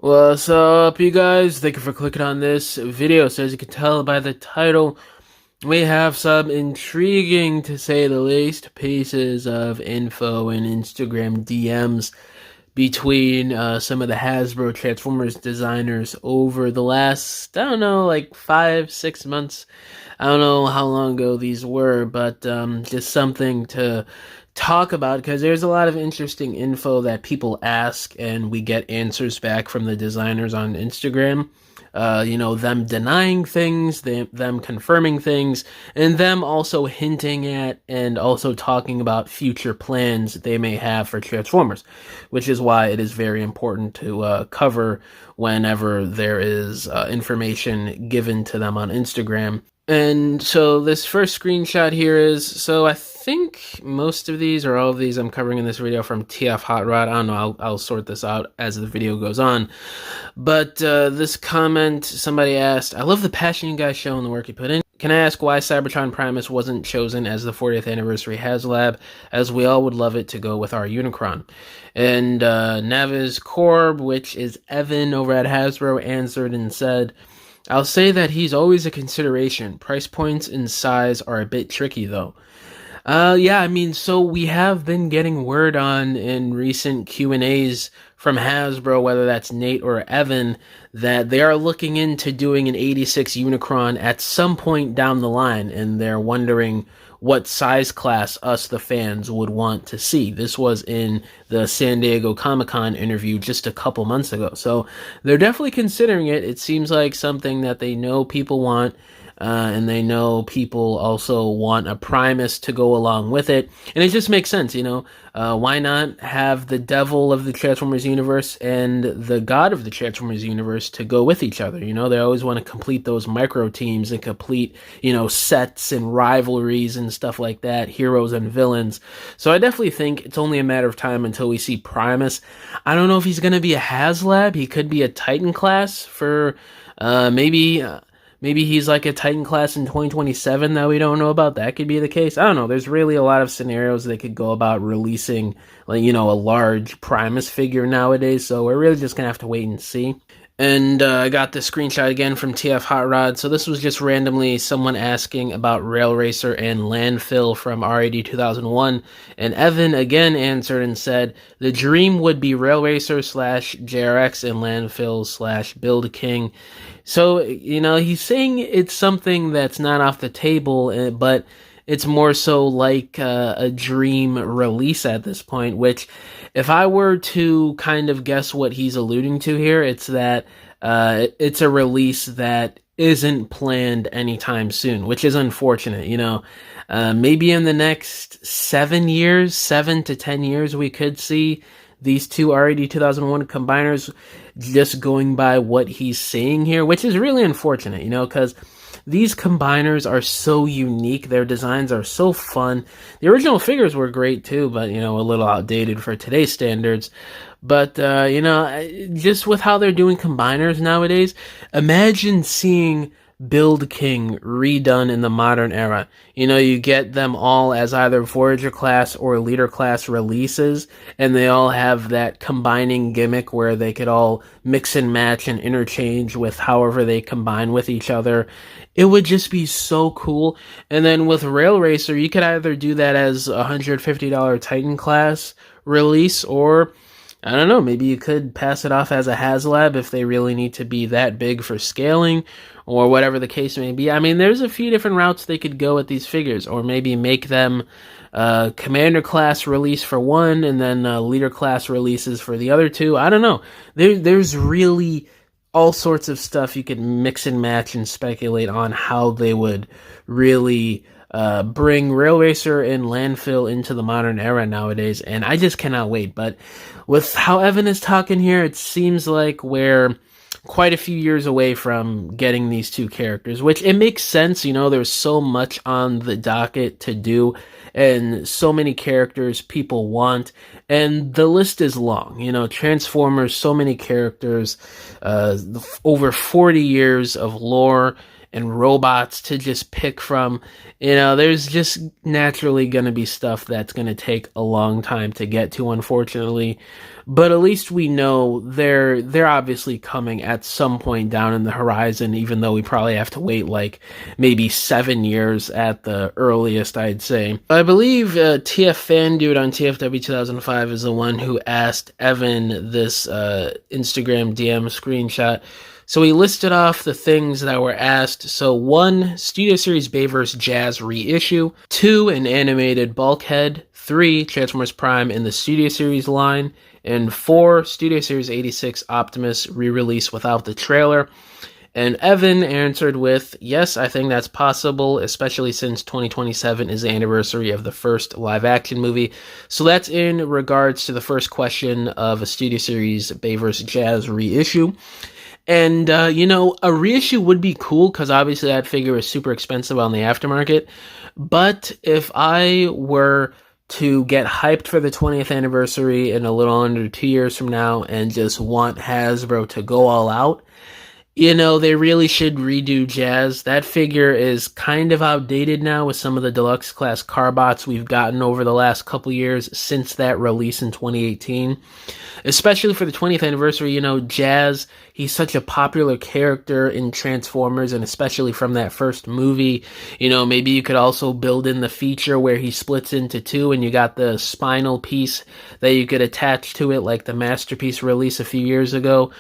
What's up, you guys? Thank you for clicking on this video. So as you can tell by the title, we have some intriguing, to say the least, pieces of info and Instagram DMs between some of the Hasbro Transformers designers over the last, I don't know, like 5-6 months. I don't know how long ago these were, but just something to talk about because there's a lot of interesting info that people ask and we get answers back from the designers on Instagram. Them denying things, them confirming things, and them also hinting at and also talking about future plans they may have for Transformers, which is why it is very important to cover whenever there is information given to them on Instagram. And so this first screenshot here is, so I think most of these or all of these I'm covering in this video from TF Hot Rod. I don't know, I'll sort this out as the video goes on. But this comment, somebody asked, I love the passion you guys show and the work you put in. Can I ask why Cybertron Primus wasn't chosen as the 40th anniversary Haslab, as we all would love it to go with our Unicron? And Navis Corb, which is Evan over at Hasbro, answered and said, I'll say that he's always a consideration. Price points and size are a bit tricky, though. Yeah, I mean, so we have been getting word on in recent Q&As from Hasbro, whether that's Nate or Evan, that they are looking into doing an 86 Unicron at some point down the line, and they're wondering what size class us, the fans, would want to see. This was in the San Diego Comic-Con interview just a couple months ago. So they're definitely considering it. It seems like something that they know people want, and they know people also want a Primus to go along with it. And it just makes sense, why not have the devil of the Transformers universe and the god of the Transformers universe to go with each other? They always want to complete those micro teams and complete, sets and rivalries and stuff like that, heroes and villains. So I definitely think it's only a matter of time until we see Primus. I don't know if he's going to be a Haslab. He could be a Titan class for maybe he's like a Titan class in 2027 that we don't know about. That could be the case. I don't know. There's really a lot of scenarios they could go about releasing, a large Primus figure nowadays. So we're really just going to have to wait and see. And I got this screenshot again from TF Hot Rod. So this was just randomly someone asking about Rail Racer and Landfill from RID2001. And Evan again answered and said, the dream would be Rail Racer / JRX and Landfill / Build King. So, he's saying it's something that's not off the table, but it's more so like a dream release at this point, which if I were to kind of guess what he's alluding to here, it's that it's a release that isn't planned anytime soon, which is unfortunate. Maybe in the next 7 to 10 years, we could see these two RED 2001 combiners, just going by what he's saying here, which is really unfortunate, because these combiners are so unique. Their designs are so fun. The original figures were great too, but, a little outdated for today's standards. But, just with how they're doing combiners nowadays, imagine seeing Build King redone in the modern era. You get them all as either Voyager class or Leader class releases, and they all have that combining gimmick where they could all mix and match and interchange with however they combine with each other. It would just be so cool. And then with Rail Racer, you could either do that as a $150 Titan class release, or I don't know, maybe you could pass it off as a Haslab if they really need to be that big for scaling, or whatever the case may be. I mean, there's a few different routes they could go with these figures, or maybe make them Commander class release for one, and then Leader class releases for the other two. I don't know. There's really all sorts of stuff you could mix and match and speculate on how they would really bring Rail Racer and Landfill into the modern era nowadays, and I just cannot wait. But with how Evan is talking here, it seems like we're quite a few years away from getting these two characters, which it makes sense. There's so much on the docket to do and so many characters people want, and the list is long. Transformers, so many characters, over 40 years of lore and robots to just pick from. There's just naturally going to be stuff that's going to take a long time to get to, unfortunately. But at least we know they're obviously coming at some point down in the horizon, even though we probably have to wait like maybe 7 years at the earliest, I'd say. I believe TF Fan Dude on TFW 2005 is the one who asked Evan this Instagram DM screenshot. So he listed off the things that were asked. So 1, Studio Series Bayverse Jazz reissue. 2, an animated Bulkhead. 3, Transformers Prime in the Studio Series line. And 4, Studio Series 86 Optimus re-release without the trailer. And Evan answered with, yes, I think that's possible, especially since 2027 is the anniversary of the first live-action movie. So that's in regards to the first question of a Studio Series Bayverse Jazz reissue. And, a reissue would be cool because obviously that figure is super expensive on the aftermarket. But if I were to get hyped for the 20th anniversary in a little under 2 years from now and just want Hasbro to go all out, they really should redo Jazz. That figure is kind of outdated now with some of the deluxe class Carbots we've gotten over the last couple years since that release in 2018. Especially for the 20th anniversary, Jazz, he's such a popular character in Transformers, and especially from that first movie. Maybe you could also build in the feature where he splits into 2 and you got the spinal piece that you could attach to it, like the Masterpiece release a few years ago.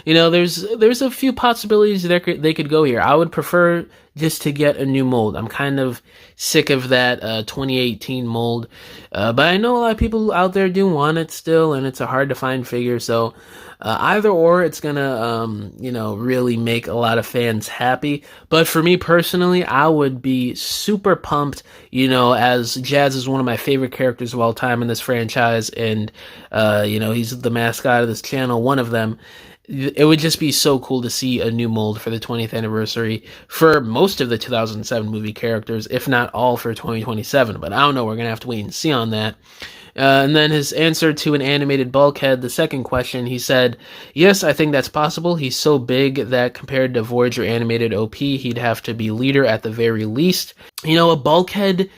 There's a few possibilities they could go here. I would prefer just to get a new mold. I'm kind of sick of that 2018 mold, but I know a lot of people out there do want it still, and it's a hard to find figure. So either or, it's gonna really make a lot of fans happy. But for me personally, I would be super pumped. As Jazz is one of my favorite characters of all time in this franchise, and he's the mascot of this channel, one of them. It would just be so cool to see a new mold for the 20th anniversary for most of the 2007 movie characters, if not all for 2027. But I don't know, we're going to have to wait and see on that. And then his answer to an animated Bulkhead, the second question, he said, yes, I think that's possible. He's so big that compared to Voyager animated OP, he'd have to be leader at the very least. A Bulkhead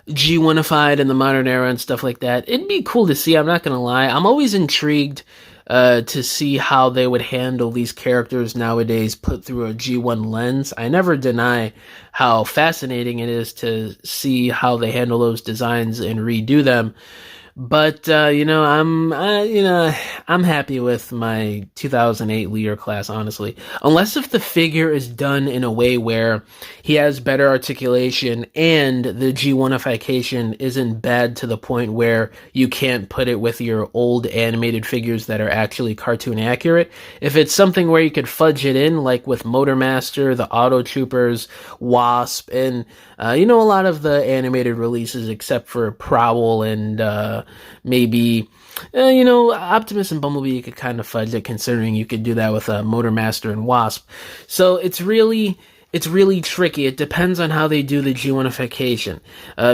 G1ified in the modern era and stuff like that, it'd be cool to see, I'm not going to lie. I'm always intrigued to see how they would handle these characters nowadays put through a G1 lens. I never deny how fascinating it is to see how they handle those designs and redo them. But, I'm happy with my 2008 leader class, honestly. Unless if the figure is done in a way where he has better articulation and the G1ification isn't bad to the point where you can't put it with your old animated figures that are actually cartoon accurate. If it's something where you could fudge it in, like with Motormaster, the Auto Troopers, Wasp, and, a lot of the animated releases except for Prowl and, maybe, Optimus and Bumblebee, you could kind of fudge it, considering you could do that with Motormaster and Wasp. So it's really tricky. It depends on how they do the G1ification.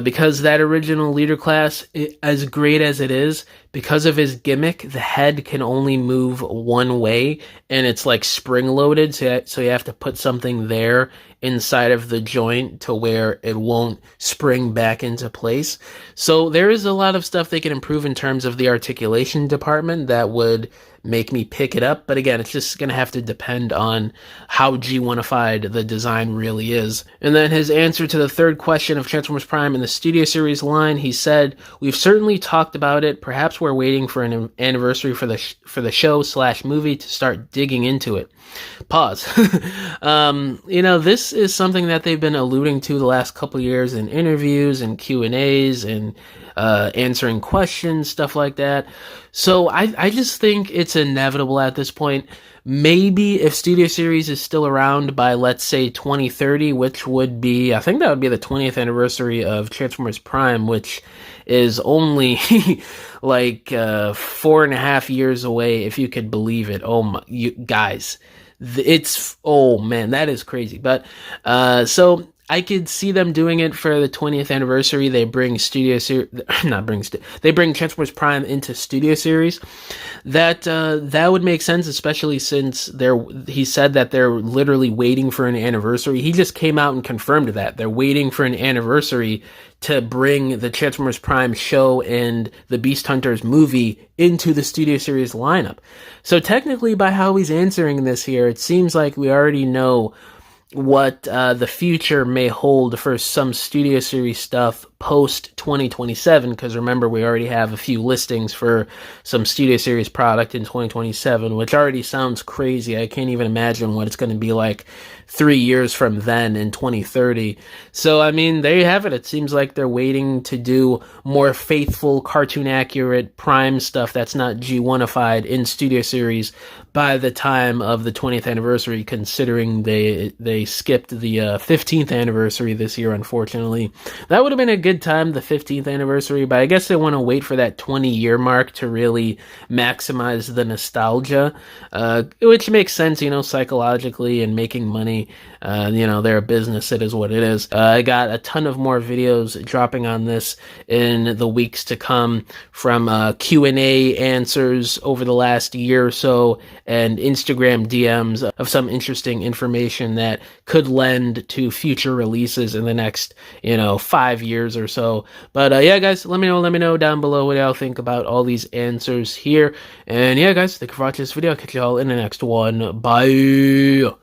Because that original leader class, as great as it is, because of his gimmick, the head can only move one way, and it's like spring-loaded, so you have to put something there inside of the joint to where it won't spring back into place. So there is a lot of stuff they can improve in terms of the articulation department that would make me pick it up. But again, it's just going to have to depend on how G1ified the design really is. And then his answer to the third question of Transformers Prime in the Studio Series line, he said, we've certainly talked about it. Perhaps we're waiting for an anniversary for the show/movie to start digging into it. Pause. This is something that they've been alluding to the last couple years in interviews and Q&As and answering questions, stuff like that. So I just think it's inevitable at this point. Maybe if Studio Series is still around by, let's say, 2030, which would be, I think that would be the 20th anniversary of Transformers Prime, which is only like 4.5 years away, if you could believe it. Oh my, guys, oh man, that is crazy. But so I could see them doing it for the 20th anniversary. They bring Studio Series, not bring, they bring Transformers Prime into Studio Series. That would make sense, especially since he said that they're literally waiting for an anniversary. He just came out and confirmed that they're waiting for an anniversary to bring the Transformers Prime show and the Beast Hunters movie into the Studio Series lineup. So technically, by how he's answering this here, it seems like we already know what the future may hold for some Studio Series stuff post 2027, because remember, we already have a few listings for some Studio Series product in 2027, which already sounds crazy. I can't even imagine what it's going to be like 3 years from then in 2030. So, I mean, there you have it. It seems like they're waiting to do more faithful, cartoon-accurate Prime stuff that's not G1ified in Studio Series by the time of the 20th anniversary, considering they skipped the 15th anniversary this year, unfortunately. That would have been a good time, the 15th anniversary, but I guess they want to wait for that 20-year mark to really maximize the nostalgia, which makes sense, psychologically, and making money. They're a business, it is what it is. I got a ton of more videos dropping on this in the weeks to come, from Q&A answers over the last year or so, and Instagram DMs of some interesting information that could lend to future releases in the next, 5 years or so. But yeah, guys, let me know down below what y'all think about all these answers here. And yeah, guys, thank you for watching this video. I'll catch y'all in the next one. Bye.